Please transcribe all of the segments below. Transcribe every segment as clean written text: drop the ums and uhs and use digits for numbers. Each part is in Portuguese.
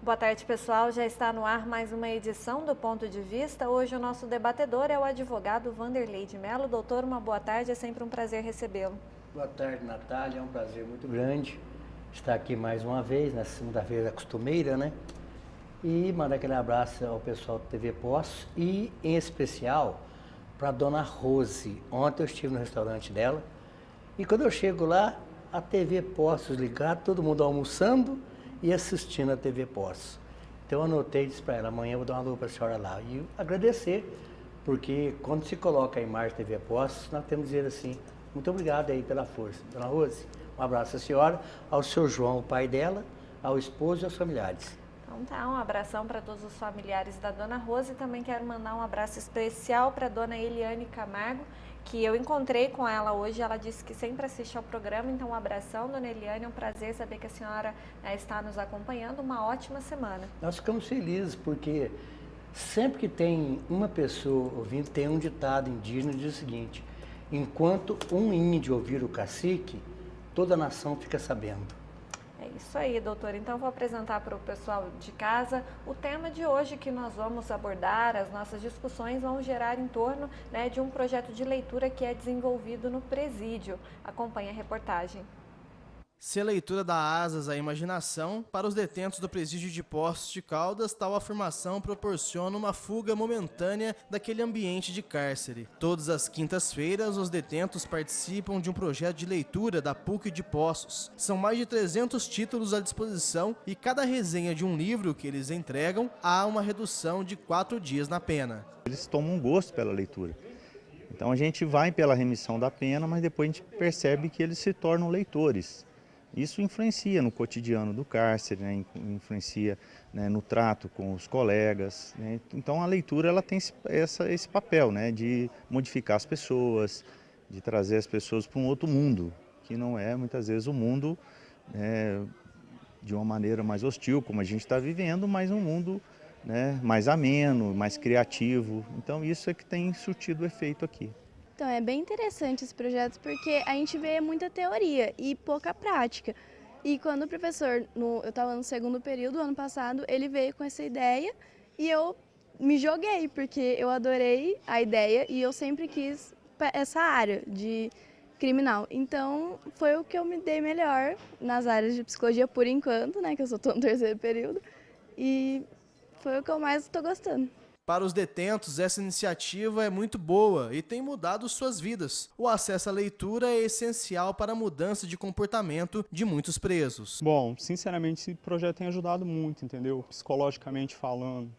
Boa tarde, pessoal. Já está no ar mais uma edição do Ponto de Vista. Hoje o nosso debatedor é o advogado Vanderlei de Mello. Doutor, uma boa tarde. É sempre um prazer recebê-lo. Boa tarde, Natália. É um prazer muito grande estar aqui mais uma vez, na segunda-feira costumeira, né? E mandar aquele abraço ao pessoal do TV Poços e, em especial, para a dona Rose. Ontem eu estive no restaurante dela e quando eu chego lá, a TV Poços ligada, todo mundo almoçando e assistindo a TV Poços. Então eu anotei e disse para ela, amanhã eu vou dar uma alô para a senhora lá. E agradecer, porque quando se coloca a imagem TV Poços, nós temos que dizer assim, muito obrigado aí pela força. Dona Rose, um abraço à senhora, ao seu João, o pai dela, ao esposo e aos familiares. Então tá, um abração para todos os familiares da dona Rose. Também quero mandar um abraço especial para a dona Eliane Camargo, que eu encontrei com ela hoje. Ela disse que sempre assiste ao programa, então um abração, dona Eliane. É um prazer saber que a senhora está nos acompanhando. Uma ótima semana. Nós ficamos felizes porque sempre que tem uma pessoa ouvindo, tem um ditado indígena que diz o seguinte: enquanto um índio ouvir o cacique, toda a nação fica sabendo. É isso aí, doutor. Então, vou apresentar para o pessoal de casa o tema de hoje que nós vamos abordar. As nossas discussões vão gerar em torno, de um projeto de leitura que é desenvolvido no Presídio. Acompanhe a reportagem. Se a leitura dá asas à imaginação, para os detentos do presídio de Poços de Caldas, tal afirmação proporciona uma fuga momentânea daquele ambiente de cárcere. Todas as quintas-feiras, os detentos participam de um projeto de leitura da PUC de Poços. São mais de 300 títulos à disposição e cada resenha de um livro que eles entregam há uma redução de 4 dias na pena. Eles tomam um gosto pela leitura. Então a gente vai pela remissão da pena, mas depois a gente percebe que eles se tornam leitores. Isso influencia no cotidiano do cárcere, né? Influencia, né, no trato com os colegas, né? Então a leitura ela tem esse papel, né, de modificar as pessoas, de trazer as pessoas para um outro mundo, que não é muitas vezes o mundo, né, de uma maneira mais hostil, como a gente está vivendo, mas um mundo, né, mais ameno, mais criativo. Então isso é que tem surtido efeito aqui. Então, é bem interessante esse projeto porque a gente vê muita teoria e pouca prática. E quando o professor, eu estava no segundo período, ano passado, ele veio com essa ideia e eu me joguei, porque eu adorei a ideia e eu sempre quis essa área de criminal. Então, foi o que eu me dei melhor nas áreas de psicologia por enquanto, né, que eu só estou no terceiro período, e foi o que eu mais estou gostando. Para os detentos, essa iniciativa é muito boa e tem mudado suas vidas. O acesso à leitura é essencial para a mudança de comportamento de muitos presos. Bom, sinceramente, esse projeto tem ajudado muito, entendeu? Psicologicamente falando,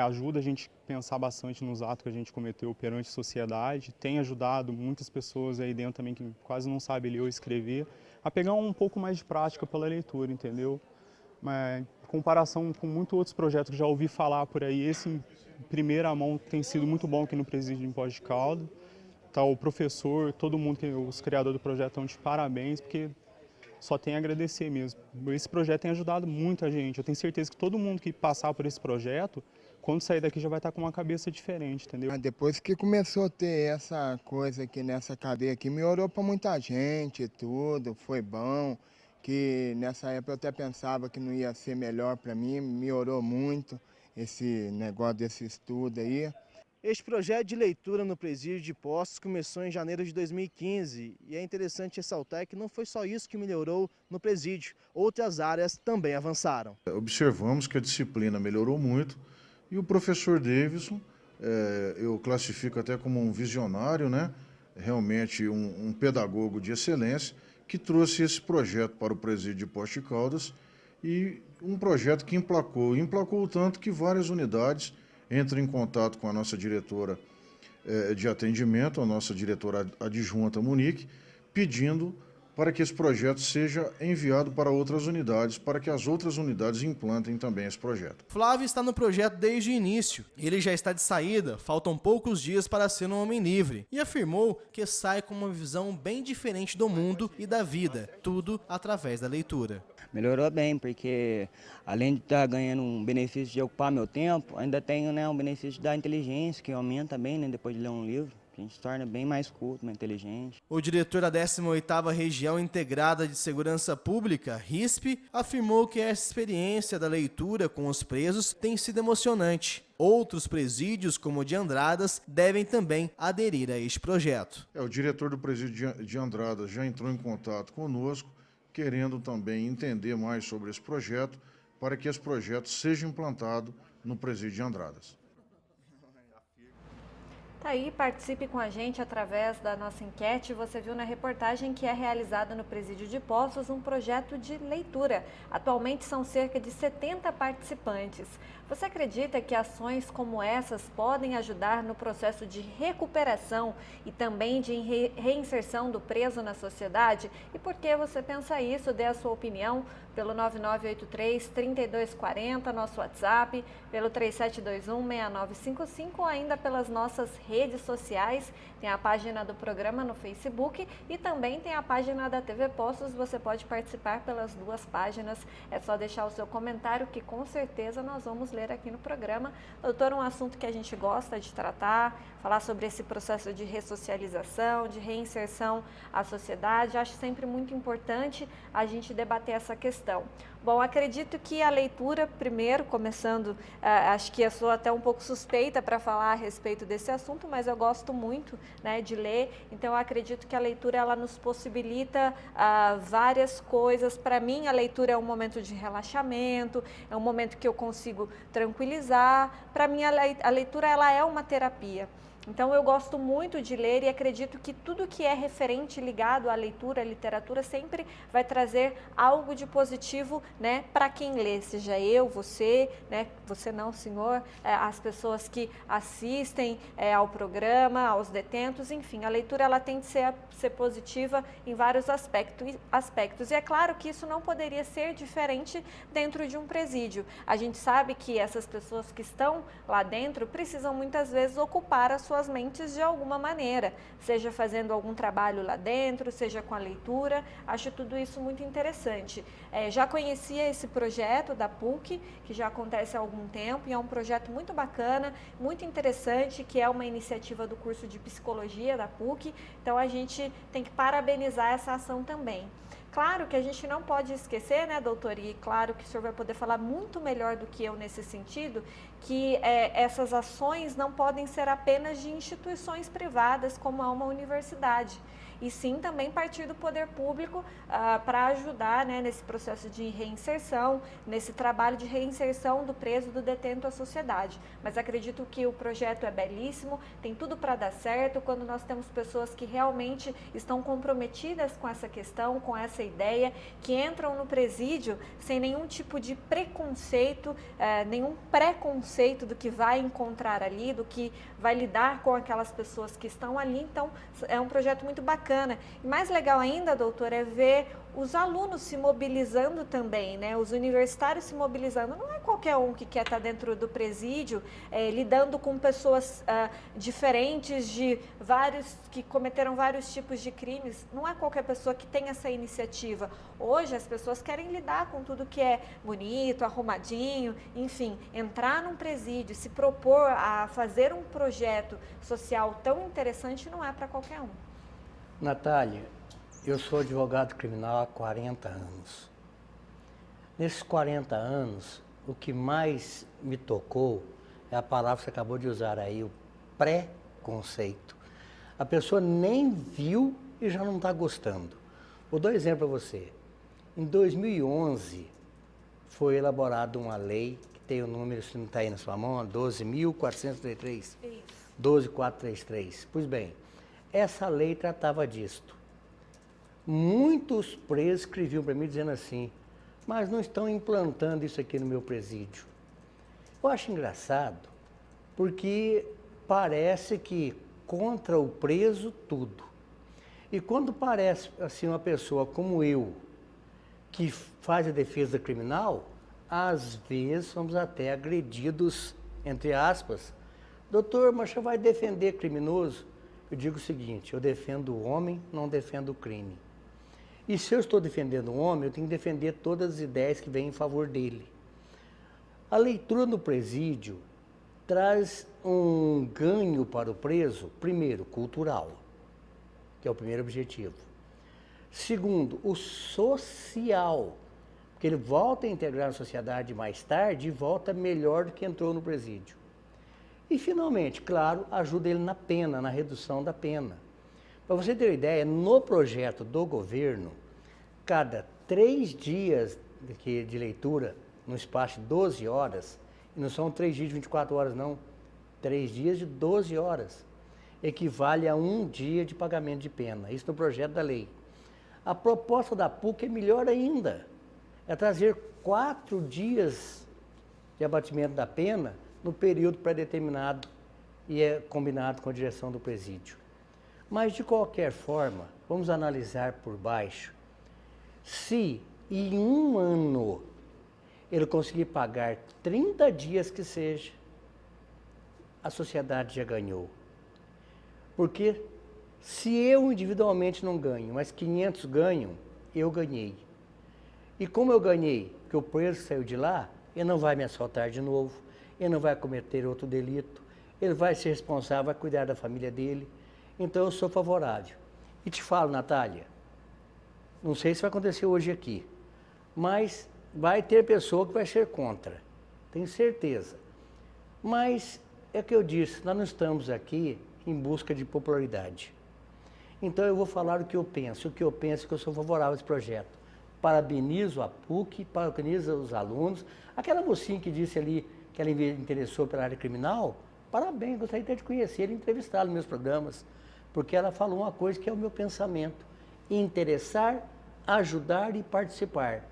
ajuda a gente a pensar bastante nos atos que a gente cometeu perante a sociedade, tem ajudado muitas pessoas aí dentro também que quase não sabem ler ou escrever, a pegar um pouco mais de prática pela leitura, entendeu? Mas, em comparação com muitos outros projetos que já ouvi falar por aí, esse em primeira mão tem sido muito bom aqui no Presídio de Poços de Caldas. Tá, o professor, todo mundo, os criadores do projeto estão de parabéns, porque só tem a agradecer mesmo. Esse projeto tem ajudado muito a gente. Eu tenho certeza que todo mundo que passar por esse projeto, quando sair daqui já vai estar com uma cabeça diferente, entendeu? Depois que começou a ter essa coisa aqui nessa cadeia aqui, melhorou para muita gente e tudo, foi bom. Que nessa época eu até pensava que não ia ser melhor para mim, melhorou muito esse negócio desse estudo aí. Este projeto de leitura no Presídio de Poços começou em janeiro de 2015 e é interessante ressaltar que não foi só isso que melhorou no presídio, outras áreas também avançaram. Observamos que a disciplina melhorou muito e o professor Davidson, eu classifico até como um visionário, né? Realmente um pedagogo de excelência, que trouxe esse projeto para o Presídio de Poços de Caldas e um projeto que emplacou tanto que várias unidades entram em contato com a nossa diretora de atendimento, a nossa diretora adjunta Monique, pedindo para que esse projeto seja enviado para outras unidades, para que as outras unidades implantem também esse projeto. Flávio está no projeto desde o início. Ele já está de saída, faltam poucos dias para ser um homem livre, e afirmou que sai com uma visão bem diferente do mundo e da vida, tudo através da leitura. Melhorou bem, porque além de estar ganhando um benefício de ocupar meu tempo, ainda tenho, né, um benefício da inteligência, que aumenta bem, né, depois de ler um livro. A gente se torna bem mais culto, mais inteligente. O diretor da 18ª Região Integrada de Segurança Pública, RISP, afirmou que essa experiência da leitura com os presos tem sido emocionante. Outros presídios, como o de Andradas, devem também aderir a este projeto. O diretor do presídio de Andradas já entrou em contato conosco, querendo também entender mais sobre esse projeto, para que esse projeto seja implantado no presídio de Andradas. Tá aí, participe com a gente através da nossa enquete. Você viu na reportagem que é realizada no Presídio de Poços um projeto de leitura. Atualmente são cerca de 70 participantes. Você acredita que ações como essas podem ajudar no processo de recuperação e também de reinserção do preso na sociedade? E por que você pensa isso? Dê a sua opinião pelo 9983-3240, nosso WhatsApp, pelo 3721-6955 ou ainda pelas nossas redes sociais. Tem a página do programa no Facebook e também tem a página da TV Poços. Você pode participar pelas duas páginas. É só deixar o seu comentário que com certeza nós vamos ler aqui no programa. Doutor, um assunto que a gente gosta de tratar, falar sobre esse processo de ressocialização, de reinserção à sociedade. Acho sempre muito importante a gente debater essa questão. Bom, acredito que a leitura, primeiro, começando, acho que eu sou até um pouco suspeita para falar a respeito desse assunto, mas eu gosto muito, né, de ler, então eu acredito que a leitura ela nos possibilita várias coisas. Para mim, a leitura é um momento de relaxamento, é um momento que eu consigo tranquilizar. Para mim, a leitura ela é uma terapia. Então, eu gosto muito de ler e acredito que tudo que é referente ligado à leitura, à literatura, sempre vai trazer algo de positivo, né, para quem lê, seja eu, você, né, você não, senhor, as pessoas que assistem ao programa, aos detentos, enfim, a leitura ela tem de ser positiva em vários aspectos. E é claro que isso não poderia ser diferente dentro de um presídio. A gente sabe que essas pessoas que estão lá dentro precisam muitas vezes ocupar as suas mentes de alguma maneira, seja fazendo algum trabalho lá dentro, seja com a leitura. Acho tudo isso muito interessante. Já conhecia esse projeto da PUC, que já acontece há algum tempo, e é um projeto muito bacana, muito interessante, que é uma iniciativa do curso de Psicologia da PUC, então a gente tem que parabenizar essa ação também. Claro que a gente não pode esquecer, né, doutor, e claro que o senhor vai poder falar muito melhor do que eu nesse sentido, que essas ações não podem ser apenas de instituições privadas, como é uma universidade, e sim também partir do poder público para ajudar, né, nesse processo de reinserção, nesse trabalho de reinserção do preso, do detento à sociedade. Mas acredito que o projeto é belíssimo, tem tudo para dar certo, quando nós temos pessoas que realmente estão comprometidas com essa questão, com essa ideia, que entram no presídio sem nenhum tipo de preconceito, nenhum preconceito do que vai encontrar ali, do que vai lidar com aquelas pessoas que estão ali. Então, é um projeto muito bacana. E mais legal ainda, doutor, é ver os alunos se mobilizando também, né? Os universitários se mobilizando. Não é qualquer um que quer estar dentro do presídio, lidando com pessoas diferentes, que cometeram vários tipos de crimes. Não é qualquer pessoa que tem essa iniciativa. Hoje as pessoas querem lidar com tudo que é bonito, arrumadinho, enfim, entrar num presídio, se propor a fazer um projeto social tão interessante não é para qualquer um. Natália, eu sou advogado criminal há 40 anos. Nesses 40 anos, o que mais me tocou é a palavra que você acabou de usar aí, o preconceito. A pessoa nem viu e já não está gostando. Vou dar um exemplo para você. Em 2011, foi elaborada uma lei, que tem o número, se não está aí na sua mão, 12.433. 12.433. Pois bem, essa lei tratava disto. Muitos presos escreviam para mim dizendo assim, mas não estão implantando isso aqui no meu presídio. Eu acho engraçado, porque parece que contra o preso tudo. E quando parece assim uma pessoa como eu, que faz a defesa criminal, às vezes somos até agredidos, entre aspas. Doutor, mas você vai defender criminoso? Eu digo o seguinte, eu defendo o homem, não defendo o crime. E se eu estou defendendo o homem, eu tenho que defender todas as ideias que vêm em favor dele. A leitura no presídio traz um ganho para o preso, primeiro, cultural, que é o primeiro objetivo. Segundo, o social, porque ele volta a integrar a sociedade mais tarde e volta melhor do que entrou no presídio. E, finalmente, claro, ajuda ele na pena, na redução da pena. Para você ter uma ideia, no projeto do governo, cada 3 dias de leitura, no espaço de 12 horas, e não são 3 dias de 24 horas, não, 3 dias de 12 horas, equivale a 1 dia de pagamento de pena, isso no projeto da lei. A proposta da PUC é melhor ainda, é trazer 4 dias de abatimento da pena no período pré-determinado e é combinado com a direção do presídio. Mas, de qualquer forma, vamos analisar por baixo. Se em 1 ano ele conseguir pagar 30 dias que seja, a sociedade já ganhou. Porque se eu individualmente não ganho, mas 500 ganham, eu ganhei. E como eu ganhei, que o preso saiu de lá, ele não vai me assaltar de novo, ele não vai cometer outro delito, ele vai ser responsável, vai cuidar da família dele. Então eu sou favorável. E te falo, Natália, não sei se vai acontecer hoje aqui, mas vai ter pessoa que vai ser contra, tenho certeza. Mas é o que eu disse, nós não estamos aqui em busca de popularidade. Então eu vou falar o que eu penso é que eu sou favorável a esse projeto. Parabenizo a PUC, parabenizo os alunos. Aquela mocinha que disse ali que ela interessou pela área criminal, parabéns, gostaria até de conhecer e entrevistá-la nos meus programas, porque ela falou uma coisa que é o meu pensamento: interessar, ajudar e participar.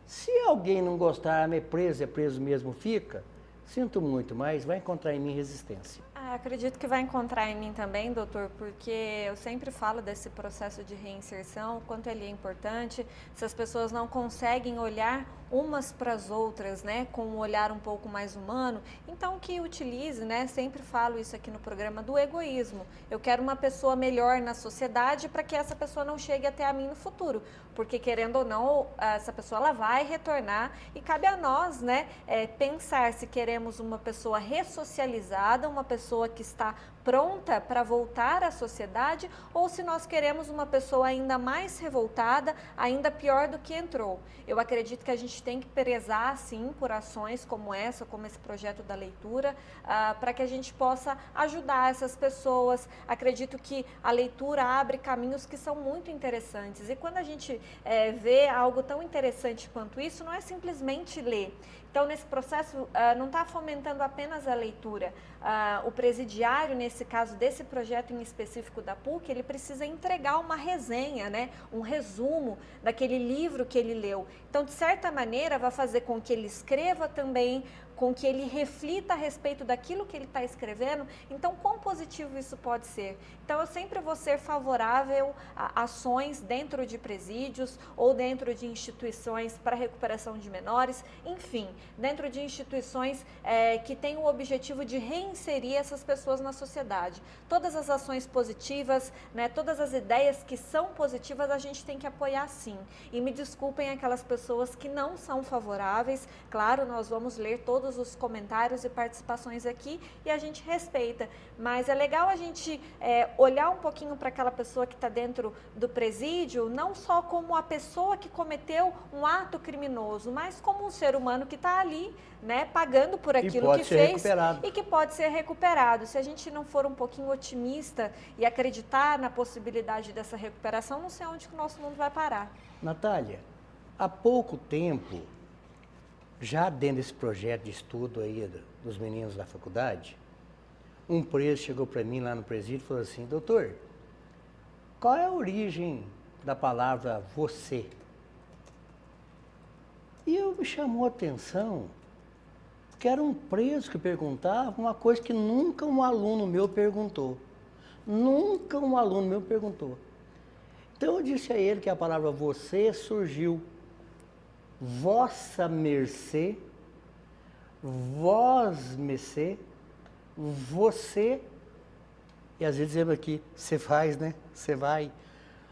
Se alguém não gostar, é preso mesmo fica, sinto muito, mas vai encontrar em mim resistência. Acredito que vai encontrar em mim também, doutor, porque eu sempre falo desse processo de reinserção, o quanto ele é importante, se as pessoas não conseguem olhar umas para as outras, né, com um olhar um pouco mais humano, então que utilize, né, sempre falo isso aqui no programa, do egoísmo. Eu quero uma pessoa melhor na sociedade para que essa pessoa não chegue até a mim no futuro, porque querendo ou não, essa pessoa ela vai retornar e cabe a nós, né, pensar se queremos uma pessoa ressocializada, uma pessoa que está pronta para voltar à sociedade, ou se nós queremos uma pessoa ainda mais revoltada, ainda pior do que entrou. Eu acredito que a gente tem que prezar, sim, por ações como essa, como esse projeto da leitura, para que a gente possa ajudar essas pessoas. Acredito que a leitura abre caminhos que são muito interessantes, e quando a gente vê algo tão interessante quanto isso, não é simplesmente ler. Então, nesse processo, não está fomentando apenas a leitura. O presidiário, nesse caso desse projeto em específico da PUC, ele precisa entregar uma resenha, né? Um resumo daquele livro que ele leu. Então, de certa maneira, vai fazer com que ele escreva também, com que ele reflita a respeito daquilo que ele está escrevendo. Então, quão positivo isso pode ser? Então, eu sempre vou ser favorável a ações dentro de presídios ou dentro de instituições para recuperação de menores, enfim, dentro de instituições que têm o objetivo de reinserir essas pessoas na sociedade. Todas as ações positivas, né, todas as ideias que são positivas, a gente tem que apoiar, sim. E me desculpem aquelas pessoas que não são favoráveis. Claro, nós vamos ler todos os comentários e participações aqui e a gente respeita, mas é legal a gente olhar um pouquinho para aquela pessoa que está dentro do presídio, não só como a pessoa que cometeu um ato criminoso, mas como um ser humano que está ali, né, pagando por aquilo que fez e que pode ser recuperado. Se a gente não for um pouquinho otimista e acreditar na possibilidade dessa recuperação, não sei onde que o nosso mundo vai parar. Natália, há pouco tempo, já dentro desse projeto de estudo aí dos meninos da faculdade, um preso chegou para mim lá no presídio e falou assim: doutor, qual é a origem da palavra você? E me chamou a atenção, que era um preso que perguntava uma coisa que nunca um aluno meu perguntou. Nunca um aluno meu perguntou. Então eu disse a ele que a palavra você surgiu vossa mercê, vós mercê, você, e às vezes dizemos aqui, você faz, né? Você vai.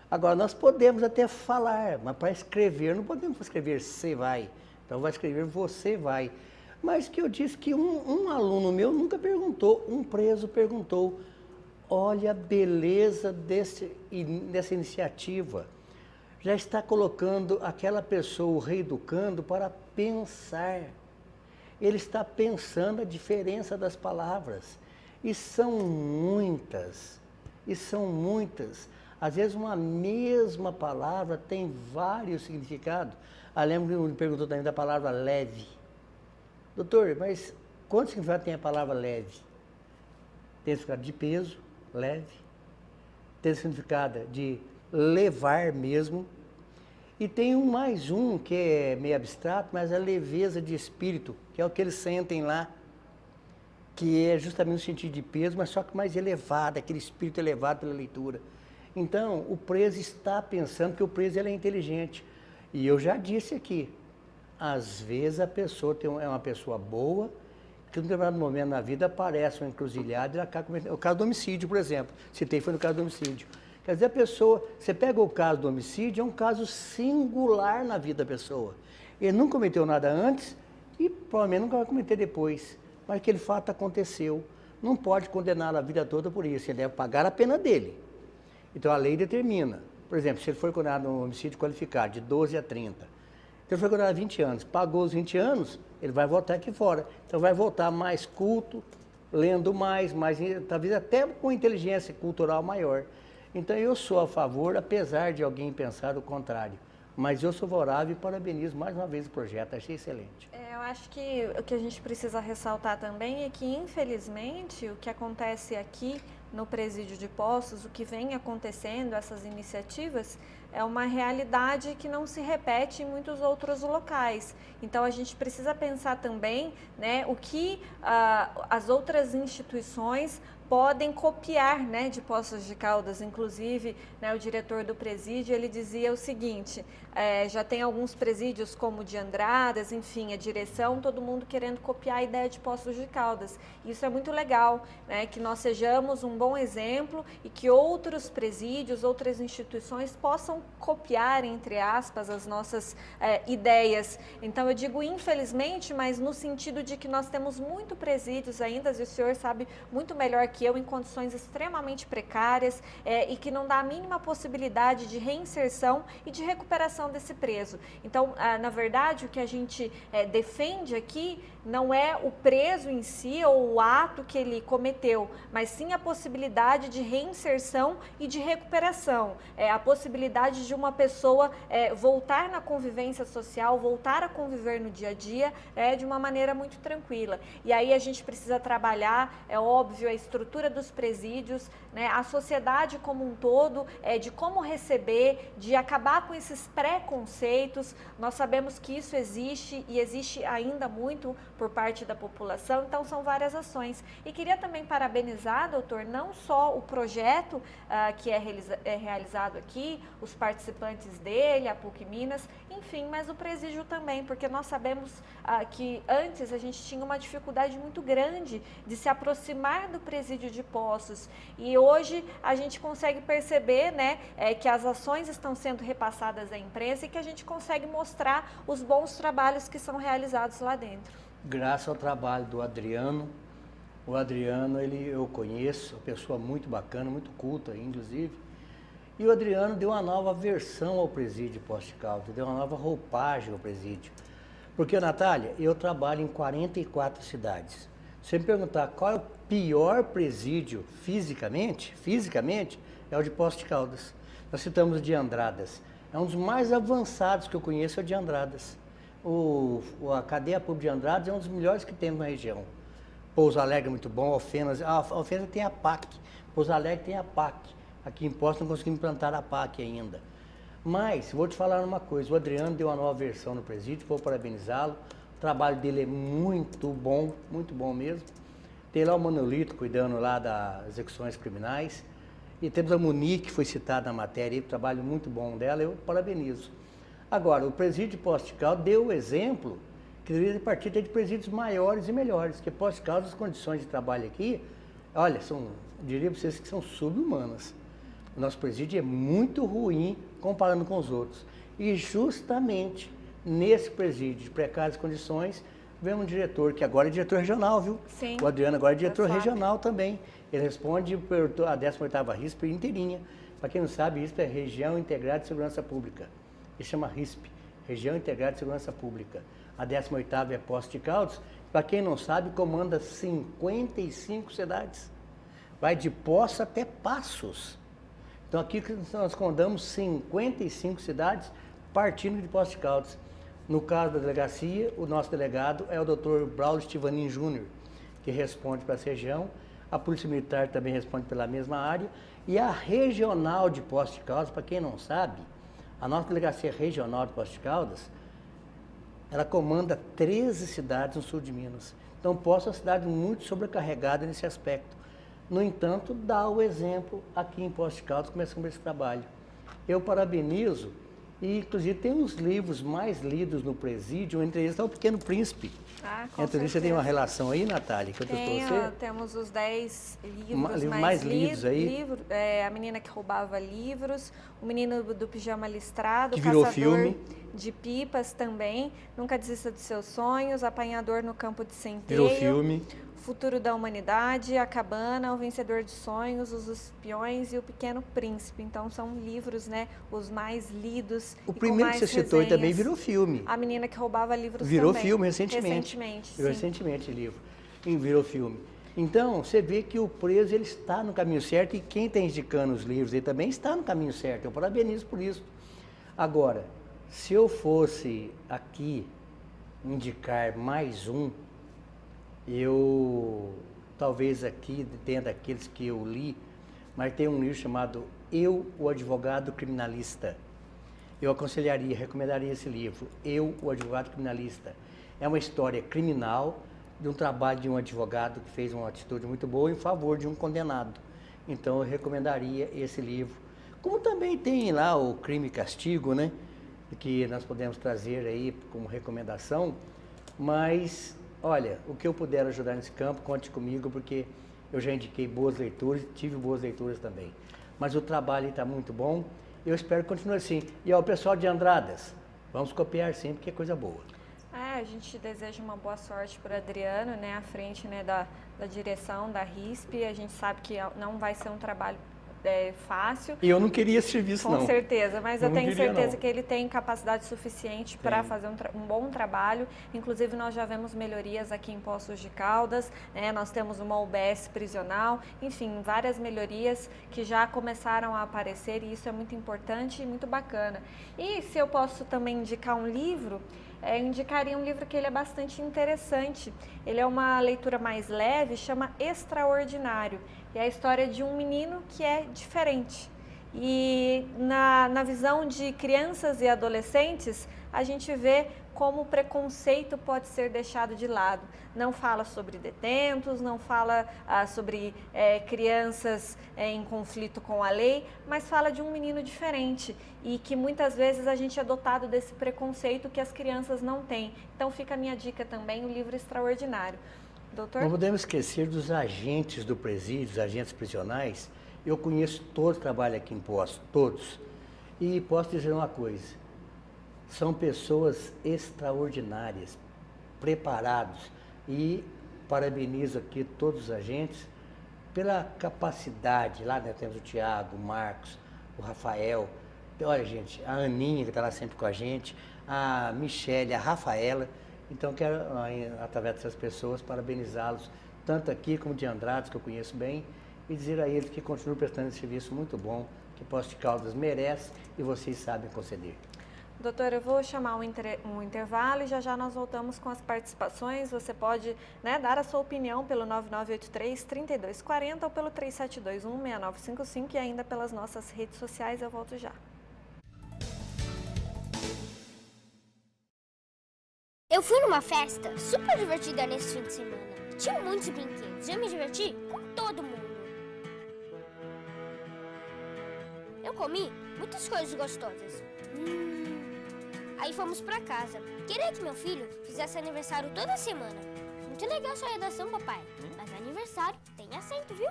Agora, nós podemos até falar, mas para escrever, não podemos escrever você vai. Então, vai escrever você vai. Mas que eu disse que um aluno meu nunca perguntou, um preso perguntou, olha a beleza dessa iniciativa. Já está colocando aquela pessoa, o reeducando, para pensar. Ele está pensando a diferença das palavras. E são muitas, e são muitas. Às vezes uma mesma palavra tem vários significados. Lembro que me perguntou também da palavra leve. Doutor, mas quanto significado tem a palavra leve? Tem significado de peso, leve. Tem significado de levar mesmo. E tem mais um que é meio abstrato, mas é a leveza de espírito, que é o que eles sentem lá, que é justamente no sentido de peso, mas só que mais elevado, aquele espírito elevado pela leitura. Então, o preso está pensando que o preso ele é inteligente. E eu já disse aqui, às vezes a pessoa é uma pessoa boa, que em um determinado momento na vida aparece uma encruzilhada e ela acaba cometendo. O caso do homicídio, por exemplo. Citei, foi no caso do homicídio. Quer dizer, a pessoa, você pega o caso do homicídio, é um caso singular na vida da pessoa. Ele não cometeu nada antes e provavelmente nunca vai cometer depois. Mas aquele fato aconteceu. Não pode condená-lo a vida toda por isso. Ele deve pagar a pena dele. Então a lei determina. Por exemplo, se ele for condenado no homicídio qualificado de 12 a 30, então ele foi condenado a 20 anos, pagou os 20 anos, ele vai voltar aqui fora. Então vai voltar mais culto, lendo mais, talvez até com inteligência cultural maior. Então eu sou a favor, apesar de alguém pensar o contrário. Mas eu sou favorável e parabenizo mais uma vez o projeto, achei excelente. Eu acho que o que a gente precisa ressaltar também é que, infelizmente, o que acontece aqui no Presídio de Poços, o que vem acontecendo, essas iniciativas, é uma realidade que não se repete em muitos outros locais. Então, a gente precisa pensar também, né, o que as outras instituições podem copiar, né, de Poços de Caldas. Inclusive, né, o diretor do presídio, ele dizia o seguinte, já tem alguns presídios como o de Andradas, enfim, a direção, todo mundo querendo copiar a ideia de Poços de Caldas. Isso é muito legal, né, que nós sejamos um bom exemplo e que outros presídios, outras instituições possam copiar, entre aspas, as nossas ideias. Então, eu digo infelizmente, mas no sentido de que nós temos muito presídios ainda, e o senhor sabe muito melhor que eu, em condições extremamente precárias e que não dá a mínima possibilidade de reinserção e de recuperação desse preso. Então, na verdade, o que a gente defende aqui não é o preso em si ou o ato que ele cometeu, mas sim a possibilidade de reinserção e de recuperação, a possibilidade de uma pessoa voltar na convivência social, voltar a conviver no dia a dia de uma maneira muito tranquila. E aí a gente precisa trabalhar, é óbvio, a estrutura dos presídios, né, a sociedade como um todo, de como receber, de acabar com esses preconceitos. Nós sabemos que isso existe e existe ainda muito por parte da população, então são várias ações. E queria também parabenizar, doutor, não só o projeto que é realizado aqui, os participantes dele, a PUC Minas, enfim, mas o presídio também, porque nós sabemos que antes a gente tinha uma dificuldade muito grande de se aproximar do presídio de Poços, e hoje a gente consegue perceber, né, que as ações estão sendo repassadas à imprensa e que a gente consegue mostrar os bons trabalhos que são realizados lá dentro. Graças ao trabalho do Adriano. O Adriano, eu conheço, uma pessoa muito bacana, muito culta, inclusive. E o Adriano deu uma nova versão ao presídio Poços de Caldas, deu uma nova roupagem ao presídio. Porque, Natália, eu trabalho em 44 cidades. Se você me perguntar qual é o pior presídio fisicamente, é o de Poços de Caldas. Nós citamos o de Andradas. É um dos mais avançados que eu conheço, é o de Andradas. A cadeia pública de Andradas é um dos melhores que temos na região. Pouso Alegre é muito bom, Alfenas tem a PAC, Pouso Alegre tem a PAC. Aqui em Poços não conseguimos implantar a PAC ainda. Mas, vou te falar uma coisa, o Adriano deu uma nova versão no presídio, vou parabenizá-lo. O trabalho dele é muito bom mesmo. Tem lá o Manolito cuidando lá das execuções criminais. E temos a Monique, que foi citada na matéria, um trabalho muito bom dela, eu parabenizo. Agora, o presídio de Poços de Caldas deu o exemplo que deveria partir de presídios maiores e melhores, porque Poços de Caldas, as condições de trabalho aqui, olha, diria para vocês que são subhumanas. O nosso presídio é muito ruim comparando com os outros. E justamente nesse presídio de precárias condições, tivemos um diretor, que agora é diretor regional, viu? Sim. O Adriano agora é diretor Pessoal. regional também. Ele responde por a 18ª RISP inteirinha. Para quem não sabe, RISP é Região Integrada de Segurança Pública. Ele chama RISP, Região Integrada de Segurança Pública. A 18ª é Poços de Caldas. Para quem não sabe, comanda 55 cidades. Vai de Poços até Passos. Então aqui nós comandamos 55 cidades partindo de Poços de Caldas. No caso da delegacia, o nosso delegado é o Dr. Braulio Stivanin Júnior, que responde para essa região. A Polícia Militar também responde pela mesma área. E a regional de Poços de Caldas, para quem não sabe, a nossa delegacia regional de Poços de Caldas, ela comanda 13 cidades no sul de Minas. Então, Poços é uma cidade muito sobrecarregada nesse aspecto. No entanto, dá o exemplo aqui em Poços de Caldas, começando esse trabalho. Eu parabenizo, e inclusive tem uns livros mais lidos no presídio, entre eles está o Pequeno Príncipe. Com Entre eles você tem uma relação aí, Natália, que eu trouxe para você? Temos os 10 livros mais lidos aí. A Menina que Roubava Livros, O Menino do Pijama Listrado, Que virou Caçador filme. de Pipas também, Nunca Desista dos Seus Sonhos, Apanhador no Campo de Centeio. Virou filme. Futuro da Humanidade, A Cabana, O Vencedor de Sonhos, Os Espiões e O Pequeno Príncipe. Então, são livros, né, os mais lidos. O primeiro que você citou aí também virou filme. A Menina que Roubava Livros virou também. Filme recentemente. Virou recentemente o livro. E virou filme. Então, você vê que o preso ele está no caminho certo e quem está indicando os livros ele também está no caminho certo. Eu parabenizo por isso. Agora, se eu fosse aqui indicar mais um, eu talvez aqui tenha daqueles que eu li, mas tem um livro chamado Eu, o Advogado Criminalista. Eu aconselharia, recomendaria esse livro, Eu, o Advogado Criminalista. É uma história criminal de um trabalho de um advogado que fez uma atitude muito boa em favor de um condenado. Então eu recomendaria esse livro. Como também tem lá o Crime e Castigo, né? Que nós podemos trazer aí como recomendação, mas olha, o que eu puder ajudar nesse campo, conte comigo, porque eu já indiquei boas leituras, tive boas leituras também. Mas o trabalho está muito bom, eu espero que continue assim. E ao pessoal de Andradas, vamos copiar sempre, porque é coisa boa. A gente deseja uma boa sorte para o Adriano, né, à frente, né, da direção da RISP. A gente sabe que não vai ser um trabalho fácil. E eu não queria esse serviço, não. Com certeza, mas eu tenho certeza não. que ele tem capacidade suficiente para fazer um bom trabalho. Inclusive, nós já vemos melhorias aqui em Poços de Caldas, né? Nós temos uma UBS prisional, enfim, várias melhorias que já começaram a aparecer e isso é muito importante e muito bacana. E se eu posso também indicar um livro, eu indicaria um livro que ele é bastante interessante. Ele é uma leitura mais leve, chama Extraordinário. E é a história de um menino que é diferente. E na visão de crianças e adolescentes, a gente vê como o preconceito pode ser deixado de lado. Não fala sobre detentos, não fala sobre crianças em conflito com a lei, mas fala de um menino diferente e que muitas vezes a gente é dotado desse preconceito que as crianças não têm. Então fica a minha dica também, o livro Extraordinário. Doutor? Não podemos esquecer dos agentes do presídio, os agentes prisionais. Eu conheço todos que trabalham aqui em Poços, todos. E posso dizer uma coisa, são pessoas extraordinárias, preparados. E parabenizo aqui todos os agentes pela capacidade. Lá nós temos o Tiago, o Marcos, o Rafael. Olha, gente, a Aninha, que está lá sempre com a gente, a Michele, a Rafaela. Então, quero, através dessas pessoas, parabenizá-los, tanto aqui como de Andradas, que eu conheço bem, e dizer a eles que continuem prestando esse serviço muito bom, que Poços de Caldas merece e vocês sabem conceder. Doutor, eu vou chamar um intervalo e já nós voltamos com as participações. Você pode, né, dar a sua opinião pelo 9983-3240 ou pelo 3721-6955 e ainda pelas nossas redes sociais. Eu volto já. Eu fui numa festa super divertida nesse fim de semana. Tinha muitos brinquedos. Eu me diverti com todo mundo. Eu comi muitas coisas gostosas. Aí fomos pra casa. Queria que meu filho fizesse aniversário toda semana. Muito legal sua redação, papai. Mas aniversário tem acento, viu?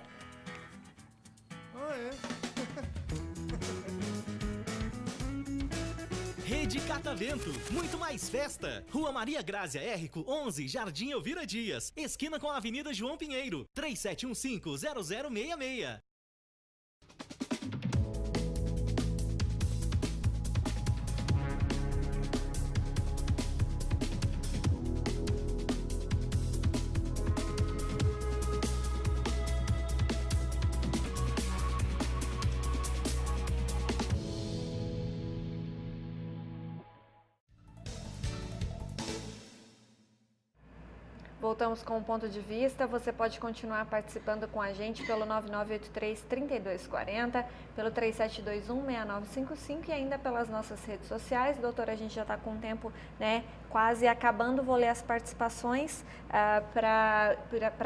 Rede Catavento, muito mais festa. Rua Maria Grácia Érrico, 11, Jardim Elvira Dias, esquina com a Avenida João Pinheiro, 3715-0066. Voltamos com o ponto de vista. Você pode continuar participando com a gente pelo 9983-3240, pelo 3721-6955 e ainda pelas nossas redes sociais. Doutora, a gente já está com o tempo, né, quase acabando. Vou ler as participações para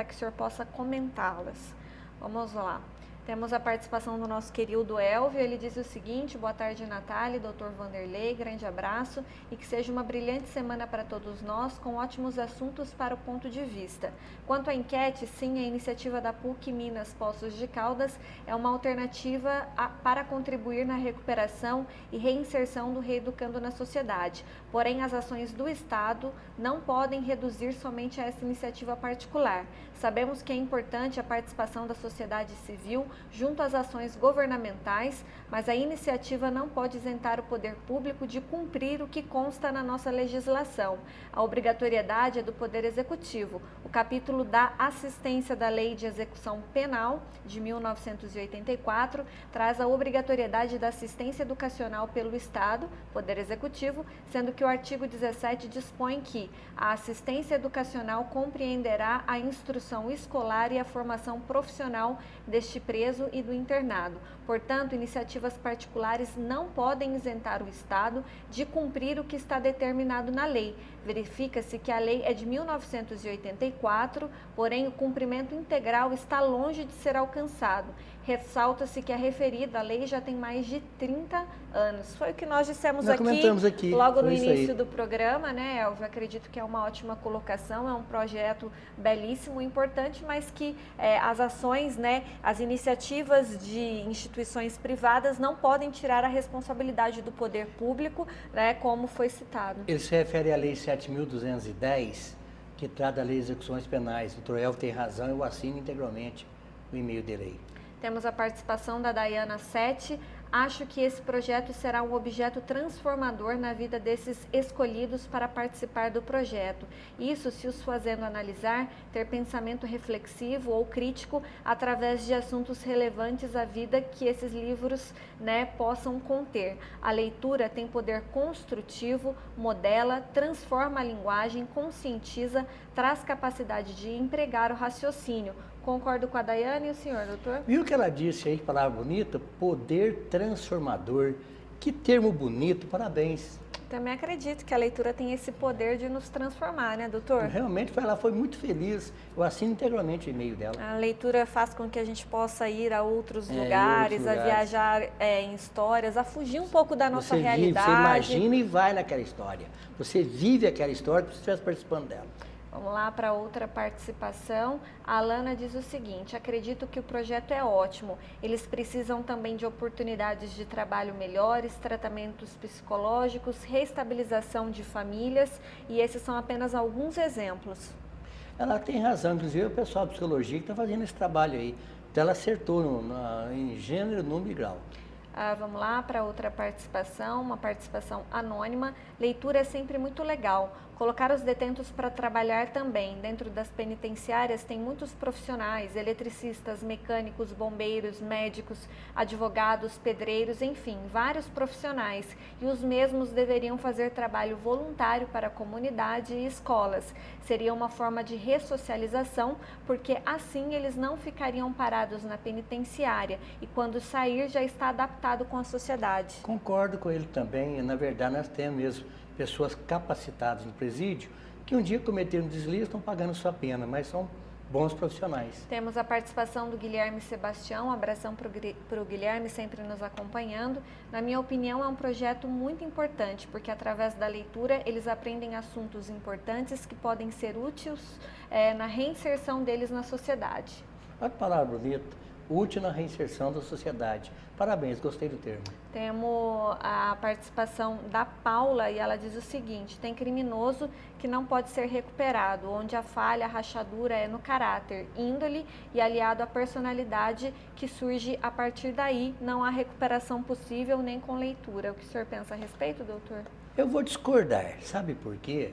que o senhor possa comentá-las. Vamos lá. Temos a participação do nosso querido Elvio. Ele diz o seguinte: boa tarde, Natália, doutor Vanderlei, grande abraço e que seja uma brilhante semana para todos nós, com ótimos assuntos para o ponto de vista. Quanto à enquete, sim, a iniciativa da PUC Minas Poços de Caldas é uma alternativa para contribuir na recuperação e reinserção do reeducando na sociedade. Porém, as ações do Estado não podem reduzir somente a essa iniciativa particular. Sabemos que é importante a participação da sociedade civil junto às ações governamentais, mas a iniciativa não pode isentar o poder público de cumprir o que consta na nossa legislação. A obrigatoriedade é do Poder Executivo. O capítulo da assistência da Lei de Execução Penal, de 1984, traz a obrigatoriedade da assistência educacional pelo Estado, Poder Executivo, sendo que o artigo 17 dispõe que a assistência educacional compreenderá a instrução escolar e a formação profissional deste preso e do internado. Portanto, iniciativas particulares não podem isentar o Estado de cumprir o que está determinado na lei. Verifica-se que a lei é de 1984, porém o cumprimento integral está longe de ser alcançado. Ressalta-se que a referida lei já tem mais de 30 anos. Foi o que nós dissemos aqui logo no início do programa, né, Elvio? Acredito que é uma ótima colocação, é um projeto belíssimo, importante, mas que as ações, né, as iniciativas de instituições privadas não podem tirar a responsabilidade do poder público, né, como foi citado. Ele se refere à Lei 7.210, que trata da Lei de Execuções Penais. O Dr. Elvio tem razão, eu assino integralmente o e-mail de lei. Temos a participação da Dayana 7. Acho que esse projeto será um objeto transformador na vida desses escolhidos para participar do projeto. Isso se os fazendo analisar, ter pensamento reflexivo ou crítico através de assuntos relevantes à vida que esses livros, né, possam conter. A leitura tem poder construtivo, modela, transforma a linguagem, conscientiza, traz capacidade de empregar o raciocínio. Concordo com a Daiane e o senhor, doutor? Viu o que ela disse aí, palavra bonita? Poder transformador. Que termo bonito, parabéns. Também acredito que a leitura tem esse poder de nos transformar, né, doutor? Realmente, ela foi muito feliz. Eu assino integralmente o e-mail dela. A leitura faz com que a gente possa ir a outros lugares, a viajar em histórias, a fugir um pouco da nossa realidade. Você imagina e vai naquela história. Você vive aquela história como se estivesse participando dela. Vamos lá para outra participação. A Alana diz o seguinte: acredito que o projeto é ótimo. Eles precisam também de oportunidades de trabalho melhores, tratamentos psicológicos, reestabilização de famílias, e esses são apenas alguns exemplos. Ela tem razão, inclusive o pessoal da psicologia que está fazendo esse trabalho aí. Então ela acertou em gênero, número e grau. Vamos lá para outra participação, uma participação anônima. Leitura é sempre muito legal. Colocar os detentos para trabalhar também. Dentro das penitenciárias tem muitos profissionais, eletricistas, mecânicos, bombeiros, médicos, advogados, pedreiros, enfim, vários profissionais. E os mesmos deveriam fazer trabalho voluntário para a comunidade e escolas. Seria uma forma de ressocialização, porque assim eles não ficariam parados na penitenciária e quando sair já está adaptado com a sociedade. Concordo com ele também. Na verdade, nós temos mesmo pessoas capacitadas no presídio que um dia cometeram deslize e estão pagando sua pena, mas são bons profissionais. Temos a participação do Guilherme Sebastião. Um abração para o Guilherme, sempre nos acompanhando. Na minha opinião, é um projeto muito importante, porque através da leitura eles aprendem assuntos importantes que podem ser úteis na reinserção deles na sociedade. Olha que palavra bonita. útil na reinserção da sociedade. Parabéns, gostei do termo. Temos a participação da Paula e ela diz o seguinte: tem criminoso que não pode ser recuperado, onde a falha, a rachadura é no caráter, índole e aliado à personalidade que surge a partir daí. Não há recuperação possível nem com leitura. O que o senhor pensa a respeito, doutor? Eu vou discordar, sabe por quê?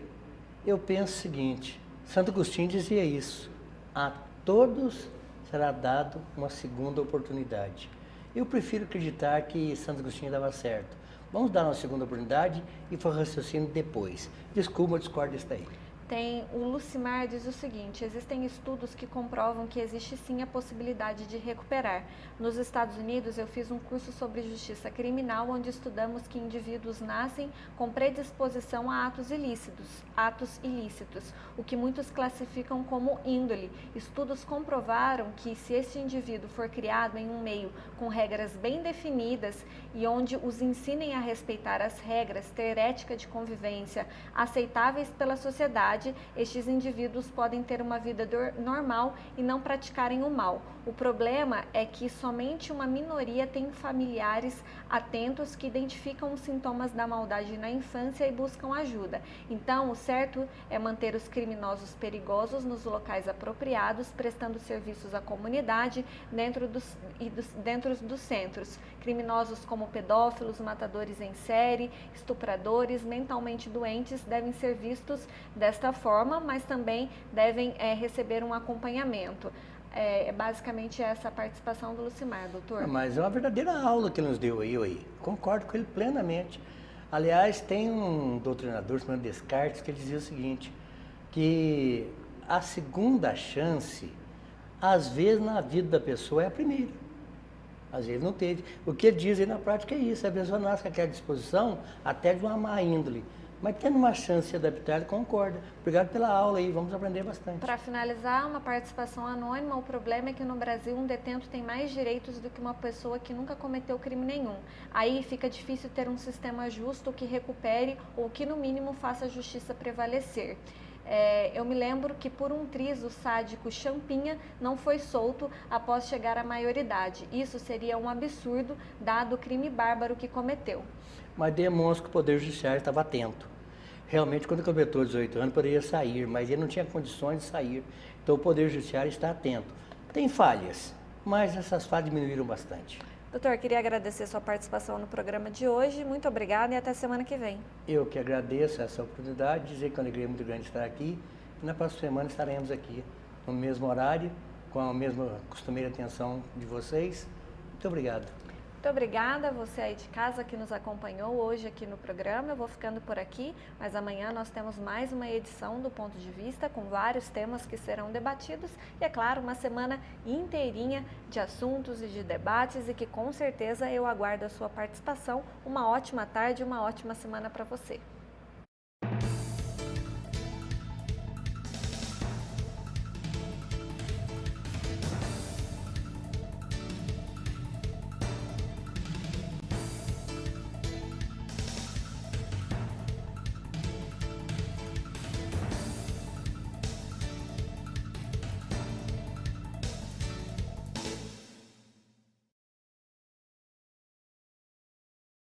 Eu penso o seguinte, Santo Agostinho dizia isso: a todos será dado uma segunda oportunidade. Eu prefiro acreditar que Santo Agostinho dava certo. Vamos dar uma segunda oportunidade e for raciocínio depois. Desculpa, eu discordo disso daí. Tem o Lucimar diz o seguinte: existem estudos que comprovam que existe sim a possibilidade de recuperar. Nos Estados Unidos eu fiz um curso sobre justiça criminal onde estudamos que indivíduos nascem com predisposição a atos ilícitos, o que muitos classificam como índole. Estudos comprovaram que se esse indivíduo for criado em um meio com regras bem definidas e onde os ensinem a respeitar as regras, ter ética de convivência aceitáveis pela sociedade, estes indivíduos podem ter uma vida normal e não praticarem o mal. O problema é que somente uma minoria tem familiares atentos que identificam os sintomas da maldade na infância e buscam ajuda. Então, o certo é manter os criminosos perigosos nos locais apropriados, prestando serviços à comunidade dentro dos centros. Criminosos como pedófilos, matadores em série, estupradores, mentalmente doentes devem ser vistos desta forma, mas também devem receber um acompanhamento. Basicamente essa a participação do Lucimar, doutor. Mas é uma verdadeira aula que ele nos deu aí. Concordo com ele plenamente. Aliás, tem um doutrinador chamado Descartes que ele dizia o seguinte, que a segunda chance, às vezes na vida da pessoa é a primeira. Às vezes não teve. O que ele diz aí na prática é isso, a pessoa nasce com aquela disposição até de uma má índole. Mas tendo uma chance de se adaptar, ele concorda. Obrigado pela aula aí, vamos aprender bastante. Para finalizar, uma participação anônima, o problema é que no Brasil um detento tem mais direitos do que uma pessoa que nunca cometeu crime nenhum. Aí fica difícil ter um sistema justo que recupere ou que no mínimo faça a justiça prevalecer. Eu me lembro que por um triz o sádico Champinha não foi solto após chegar à maioridade. Isso seria um absurdo, dado o crime bárbaro que cometeu. Mas demonstra que o Poder Judiciário estava atento. Realmente, quando completou 18 anos, poderia sair, mas ele não tinha condições de sair. Então, o Poder Judiciário está atento. Tem falhas, mas essas falhas diminuíram bastante. Doutor, queria agradecer sua participação no programa de hoje. Muito obrigada e até semana que vem. Eu que agradeço essa oportunidade, dizer que é uma alegria muito grande estar aqui. E na próxima semana estaremos aqui no mesmo horário, com a mesma costumeira atenção de vocês. Muito obrigado. Muito obrigada a você aí de casa que nos acompanhou hoje aqui no programa. Eu vou ficando por aqui, mas amanhã nós temos mais uma edição do Ponto de Vista com vários temas que serão debatidos e, é claro, uma semana inteirinha de assuntos e de debates e que com certeza eu aguardo a sua participação. Uma ótima tarde, uma ótima semana para você.